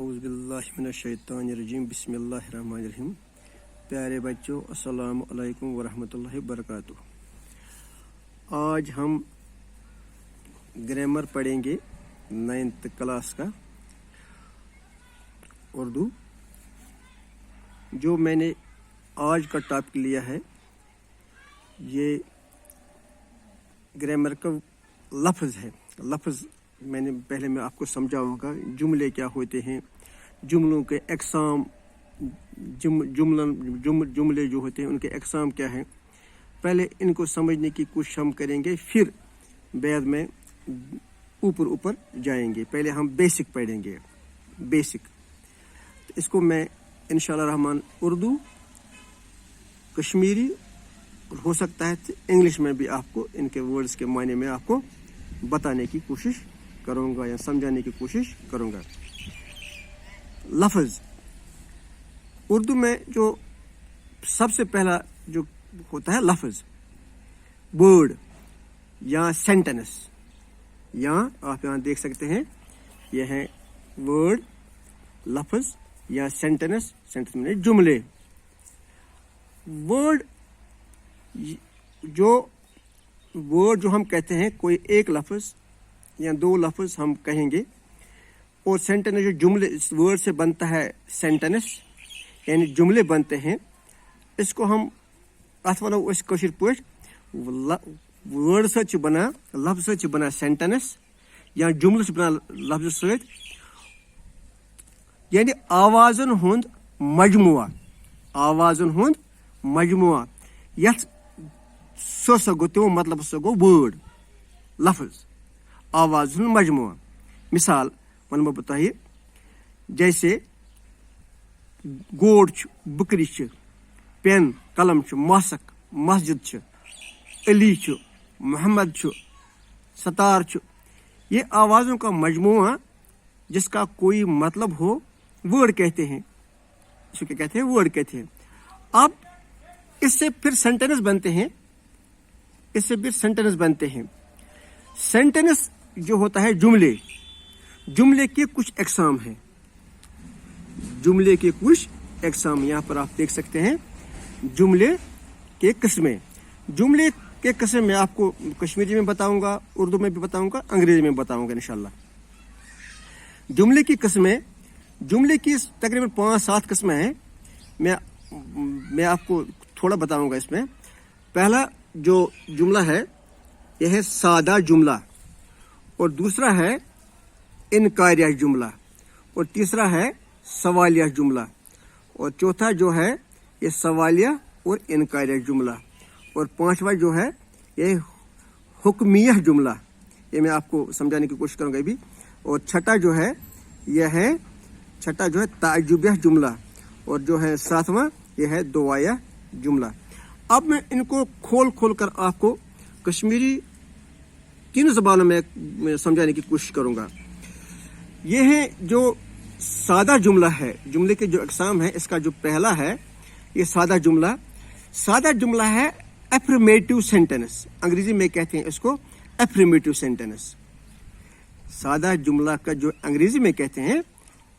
औज़ुबिल्लाहिमिनश्शैतानिर्रजीम बिस्मिल्लाहिर्रहमानिर्रहीम। प्यारे बच्चों, अस्सलामु अलैकुम वरहमतुल्लाहि वबरकातुहू। आज हम ग्रामर पढ़ेंगे 9th क्लास का उर्दू। जो मैंने आज का टॉपिक लिया है ये ग्रामर का लफ्ज़ है। लफ्ज़ पहले मैं आपको समझाऊंगा जुमले क्या होते हैं, जुमलों के अक़साम, जुमले जो होते हैं उनके अक़साम क्या हैं। पहले इनको समझने की कोशिश हम करेंगे, फिर बाद में ऊपर जाएंगे। पहले हम बेसिक पढ़ेंगे, बेसिक। तो इसको मैं इंशाअल्लाह रहमान उर्दू, कश्मीरी और हो सकता है इंग्लिश में भी आपको इनके वर्ड्स के मायने में आपको बताने की कोशिश करूँगा या समझाने की कोशिश करूँगा। लफ्ज़ उर्दू में जो सबसे पहला जो होता है लफ्ज़, वर्ड या सेंटेंस। यहाँ आप यहाँ देख सकते हैं, यह है वर्ड, लफ्ज़ या सेंटेंस। सेंटेंस में जुमले। वर्ड जो हम कहते हैं, कोई एक लफ्ज़ या दो लफ्ज़ हम कहेंगे, और सेंटेंस जो जुमले इस वर्ड से बनता है, सेंटेंस यानी जुमले बनते हैं। इसको हम अथ वनो अस कशीर पठ वर्ड से बना, लफ्ज़ से बना सेंटेंस या जुमले से बना लफ्ज़ सहित, यानी आवाज़न हुंद मजमुआ। आवाज़न हुंद मजमुआ यथ सो गो तो मतलब सो गो वर्ड, लफ्ज़, आवाज़ मजमुआ। मिसाल वन बह तह, जैसे गोड़ बकरी, पेन कलम, मासक मस्जिद, अली मोहम्मद, सतार। ये आवाज़ों का मजमुआ जिसका कोई मतलब हो, वर्ड कहते हैं। इसको क्या कहते हैं? वर्ड कहते हैं। अब इससे फिर सेंटेंस बनते हैं, सेंटेंस जो होता है जुमले के कुछ अक़साम हैं। जुमले के कुछ अक़साम यहाँ पर आप देख सकते हैं। जुमले के किस्में, जुमले के किस्में मैं आपको कश्मीरी में बताऊंगा, उर्दू में भी बताऊंगा, अंग्रेजी में बताऊंगा इंशाल्लाह। जुमले की किस्में, जुमले की तकरीबन 5-7 किस्में हैं। मैं आपको थोड़ा बताऊंगा इसमें। पहला जो जुमला है यह है सादा जुमला, और दूसरा है इनकारिया जुमला, और तीसरा है सवालिया जुमला, और चौथा जो है ये सवालिया और इनकारिया जुमला, और पांचवा जो है ये हुक्मिया जुमला। ये मैं आपको समझाने की कोशिश करूंगा भी। और छठा जो है ताजुबिया जुमला, और जो है सातवां यह है दुआया जुमला। अब मैं इनको खोल कर आपको कश्मीरी 3 ज़बानों में समझाने की कोशिश करूंगा। यह है जो सादा जुमला है, जुमले के जो अक़साम है, इसका जो पहला है ये सादा जुमला है एफर्मेटिव सेंटेंस। अंग्रेजी में कहते हैं इसको एफर्मेटिव सेंटेंस। सादा जुमला का जो अंग्रेजी में कहते हैं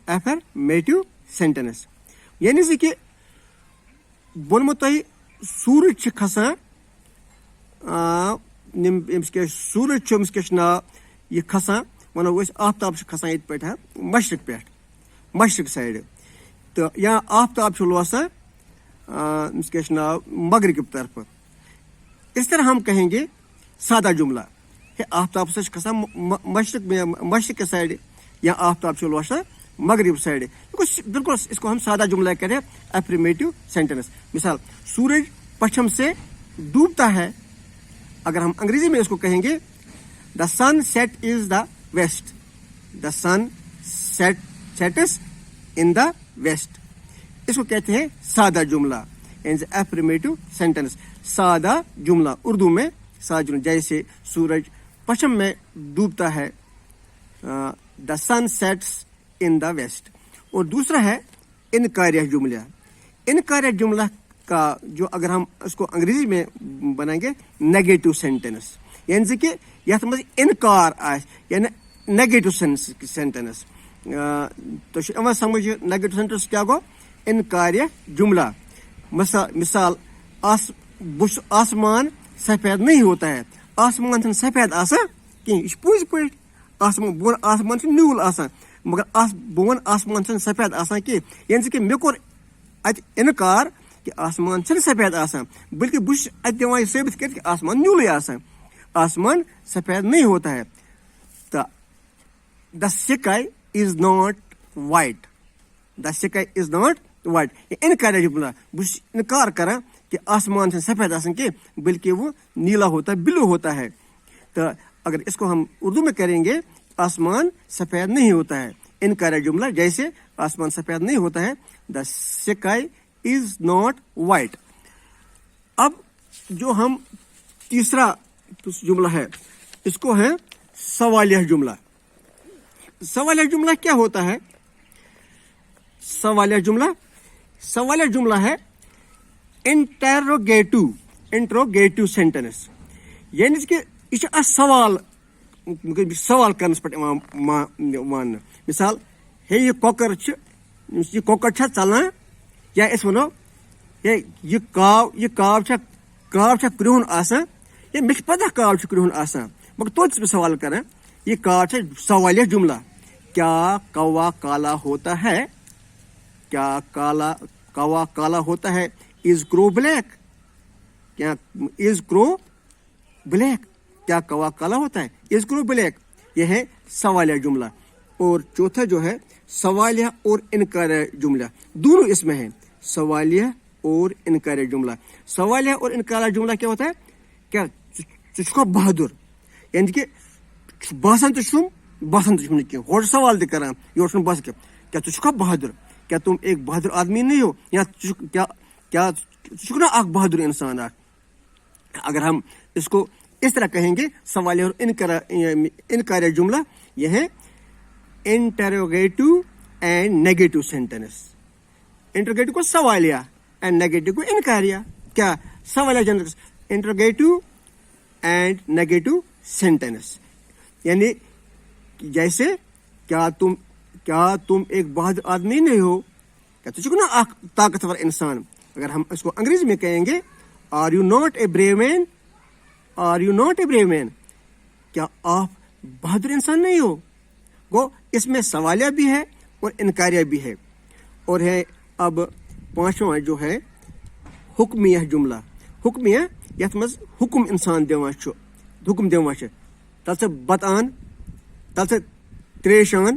एफर्मेटिव सेंटेंस, यानी से कि बोलमो तह सूरज खसान, सूरज के नाव यह खसान, वनो आफ्ताब खसान ये पे मशरक साइड, तो यहाँ आफ्ताब लोसान क्या नाव मगरब की तरफ। इस तरह हम कहेंगे सादा जुमला है आफ्ताब से खसान मशरक के साइड, या आफ्ताब लोसान मगरब साइड। बिल्कुल इसको हम सादा जुमला करें, एफर्मेटिव सेंटेंस। मिसाल, सूरज पश्चिम से डूबता है, अगर हम अंग्रेजी में इसको कहेंगे the sun set is the west, the sun sets in the west. इसको कहते हैं सादा जुमला, एफर्मेटिव सेंटेंस। सादा जुमला उर्दू में सादा जुमला, जैसे सूरज पश्चिम में डूबता है, the sun sets in the west. और दूसरा है इनकारिया जुमला। इनकारिया जुमला का जो अगर हम इसको अंग्रेजी में बनाएंगे नेगेटिव सेंटेंस, यानी कि यथ मज इनकार आए, यानी नेगेटिव सेंटेंस, تو سمجھ نیگیٹو سینٹینس کیا گو انکاریہ جملہ. مثال آسمان سفید نہیں ہوتا ہے. آسمان چھُنہٕ سفید آسان کِہیٖنۍ, یہِ چھُ پوٚز پٲٹھۍ. بۄن آسمان چھُ نیوٗل آسان, مگر بہٕ وَنہٕ آسمان چھُنہٕ سفید آسان کینٛہہ, یعنی کہ مےٚ کوٚر اَتہِ اِنکار کہ آسمان چھُنہٕ سفید آسان, بلکہ بہٕ چھُس اَتہِ دِوان یہِ ثٲبت کٔرِتھ کہ آسمان نیوٗلٕے آسان. آسمان سفید نہیں ہوتا ہے. تو the sky is not white. The sky is not white. یہ انکار جملہ. بہٕ چھُس انکار کران کہ آسمان چھُنہٕ سفید آسان کینٛہہ, بلکہ وہ نیلا ہوتا ہے, بلو ہوتا ہے. تو اگر اس کو ہم اردو میں کریں گے, آسمان سفید نہیں ہوتا ہے, انکار جملہ جیسے آسمان سفید نہیں ہوتا ہے. The sky is not white. اب جو ہم تیسرا جملہ ہے اس کو ہے سوالیہ جملہ. سوالیہ جملہ کیا ہوتا ہے؟ سوالیہ جملہ ہے انٹروگیٹو سینٹینس. یعنی کہ یہ سوال کرنس پہ مان. مثال ہے یہ کۄکر چھا ژلان, یا أسۍ ونو یہ کاو چھا کرٛہُن آسان, یا مےٚ چھِ پتہ کاو چھُ کرٛہُن آسان, مگر توتہِ چھُس بہٕ سوال کران. یہ کاو چھا سوالیہ جملہ. کیا کوا کالا ہوتا ہے؟ کیا کوا کالا ہوتا ہے؟ از کرو بلیک؟ کیا از کرو بلیک؟ کیا کوا کالا ہوتا ہے؟ از کرو بلیک. یہ ہے سوالیہ جملہ. اور چوتھا جو ہے سوالیہ اور انکاریہ جملہ, دونوں اس میں ہیں, سوالیہ اور انکاریہ جملہ. سوالیہ اور انکاریہ جملہ کیا ہوتا ہے؟ کیا ژٕ چھُکھا بہادر, یعنی کہ باسان تو چھُم نہٕ کینٛہہ, ہورٕ سوال تہِ کران, یورٕ چھُنہٕ باسان کینٛہہ. کیا ژٕ چھُکھا بہادر؟ کیا تم ایک بہادر آدمی نہیں ہو, یا کیا ژٕ چھُکھ نا اکھ بہادر انسان اکھ. اگر ہم اس کو اس طرح کہیں گے سوالیہ اور انکاریہ جملہ, یہ ہے interrogative and negative sentence. Interrogative کو سوالیہ اینڈ نیگیٹو کو انکاریہ. کیا سوالیہ general interrogative and negative sentence, یعنی جیسے کیا تم ایک بہادر آدمی نہیں ہو, کیا تو نا اک طاقتور انسان. اگر ہم اس کو انگریزی میں کہیں گے are you not a brave man, are you not a brave man, کیا آپ بہادر انسان نہیں ہو. گو اس میں سوالیہ بھی ہے اور انکاریہ بھی ہے. اور ہے اب پانچواں جو ہے حکمیہ جملہ. حکمیہ یتھ مز حکم انسان دِوان چھُ, حکم دِوان چھِ, تل سا بت ان, تل سا تریش ان,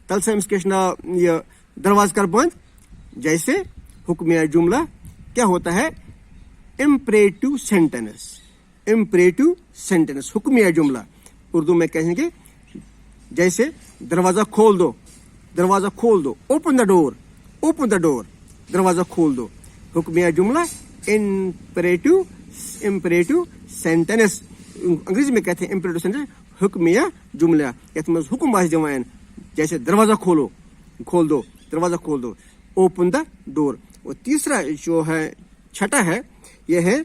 تل سا أمِس کیٛاہ چھُ ناو یہ دروازہ کر بند. جیسے حکمیہ جملہ کیا ہوتا ہے؟ Imperative sentence. امپریٹو سینٹینس حکمیہ جملہ اردو میں کہیں گے جیسے دروازہ کھول دو, دروازہ کھول دو, open the door, open the ڈور, دروازہ کھول دو. حکمیہ جملہ امپریٹو سینٹینس. انگریزی میں کہتے ہیں امپریٹو سینٹینس, حکمیہ جملہ یتھ مز حکم آسہِ دِوان, جیسے دروازہ کھول دو, دروازہ کھول دو, اوپن دا ڈور. اور تیسرا جو ہے چھٹا ہے یہ ہے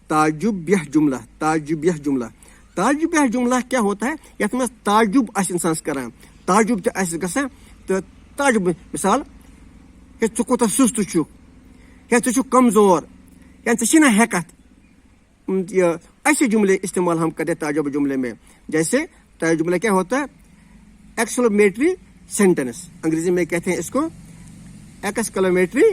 تعجبیہ جملہ. تعجبیہ جملہ. تعجبیہ جملہ کیا ہوتا ہے؟ یتھ مز تعجب آسہِ انسانس کران, تعجب تہِ آسہِ گژھان. تہٕ تعجب مثال ہے ژٕ کوٗتاہ سُستہٕ چھُکھ, ہے ژٕ چھُکھ کمزور, یا ژےٚ چھے نا ہیکتھ. یہ ایسے جملے استعمال ہم کرتے ہیں تعجب جملے میں. جیسے تعجب جملہ کیا ہوتا ہے؟ ایکسکلیمیٹری سینٹینس. انگریزی میں کہتے ہیں اس کو ایکسکلیمیٹری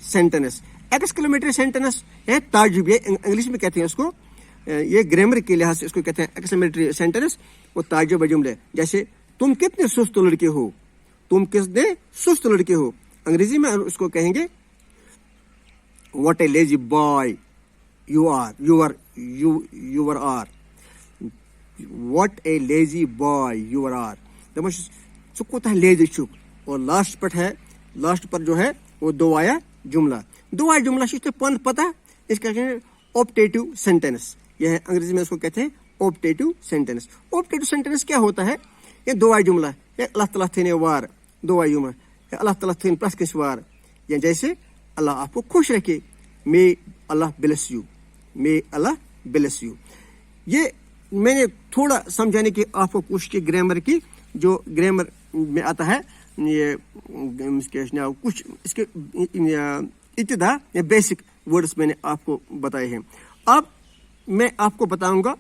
سینٹینس. ایکسکلیمیٹری سینٹینس ہے تعجب. یہ انگلش میں کہتے ہیں اس کو, یہ گرامر کے لحاظ سے اس کو کہتے ہیں ایکسکلیمیٹری سینٹینس. وہ تعجب جملے جیسے تم کتنے سست لڑکے ہو, تم کتنے سست لڑکے ہو. انگریزی میں اس کو کہیں گے what a lazy boy you are. What a lazy boy you are. دپان چھُس ژٕ کوتاہ لیزی چھُکھ. اور لاسٹ پہ ہے, لاسٹ پر جو ہے وہ دعایا جملہ. دعایا جملہ چھُ تۄہہِ پانہٕ پتہ, اس کا کہیں اوپٹیٹو سینٹینس. یہ ہے انگریزی میں اس کو کہتے ہیں اوپٹیٹو سینٹینس. اوپٹیٹو سینٹینس کیا ہوتا ہے؟ یہ دعایا جملہ ہے. اللہ تعالیٰ تھٲیِن وار, دعایا جملہ ہے اللہ تعالیٰ تھٲیِن پرٛٮ۪تھ کٲنٛسہِ وار. یا جیسے اللہ آپ کو خوش رکھے, may Allah bless you, may Allah bless you. یہ میں نے تھوڑا سمجھانے کی آپ کو کوشش کی گرامر کی, जो ग्रामर में आता है, ये कुछ इसके इब्तिदा या बेसिक वर्ड्स मैंने आपको बताए हैं। अब मैं आपको बताऊंगा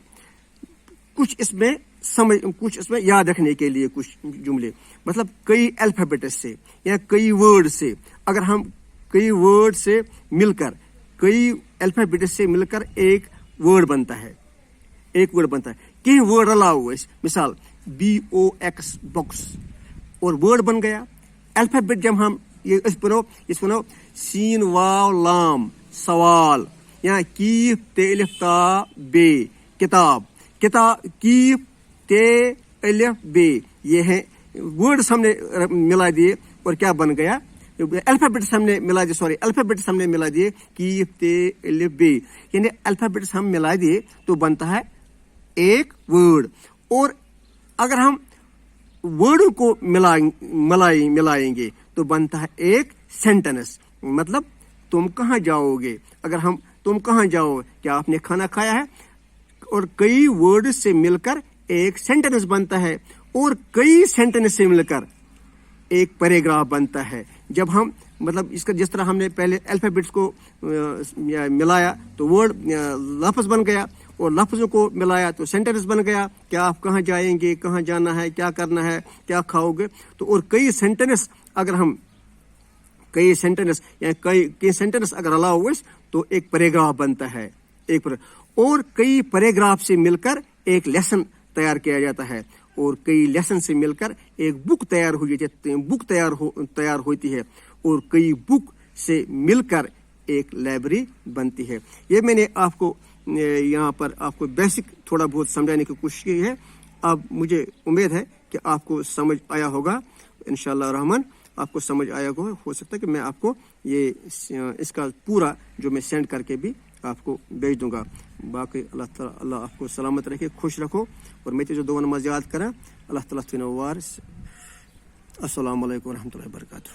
कुछ इसमें याद रखने के लिए कुछ जुमले, मतलब कई अल्फाबेट्स से या कई वर्ड से, अगर हम कई वर्ड से मिलकर, कई अल्फाबेट्स से मिलकर एक वर्ड बनता है, कई वर्ड रला हुआ है, मिसाल BOX बॉक्स, और वर्ड बन गया। अल्फाबेट जब हम ये बनो सीन वाव लाम सवाल, या कीफ ते अलिफ ता बे किताब, कीफ ते अलिफ बे, ये है वर्ड्स हमने मिला दिए और क्या बन गया, अल्फाबेट्स हमने मिला दिए कीफ ते अलिफ बे, यानी अल्फाबेट्स हम मिला दिए तो बनता है एक वर्ड। और अगर हम वर्ड को मिलाएंगे तो बनता है एक सेंटेंस, मतलब तुम कहाँ जाओगे, अगर हम तुम कहाँ जाओ, क्या आपने खाना खाया है, और कई वर्ड से मिलकर एक सेंटेंस बनता है, और कई सेंटेंस से मिलकर एक पैराग्राफ बनता है। जब हम मतलब इसका जिस तरह हमने पहले अल्फाबेट्स को मिलाया तो वर्ड लफ्ज बन गया, और लफ्जों को मिलाया तो सेंटेंस बन गया, क्या आप कहाँ जाएंगे, कहाँ जाना है, क्या करना है, क्या खाओगे। तो और कई सेंटेंस अगर हम कई सेंटेंस अगर अलाउ हुए तो एक पैराग्राफ बनता है, और कई पैराग्राफ से मिलकर एक लेसन तैयार किया जाता है, और कई लेसन से मिलकर एक बुक तैयार होती है, और कई बुक से मिलकर एक लाइब्रेरी बनती है। ये मैंने आपको यहाँ पर आपको बेसिक थोड़ा बहुत समझाने की कोशिश की है। अब मुझे उम्मीद है कि आपको समझ आया होगा, इंशाअल्लाह रहमान आपको समझ आया होगा। हो सकता है कि मैं आपको ये इसका पूरा जो मैं सेंड करके भी आपको भेज दूंगा। बाकी अल्लाह आपको सलामत रखे, खुश रखो, और मैं जो दुआ नमाज याद करें अल्लाह ताला अस्सलाम वालेकुम रहमतुल्लाहि व बरकातहू।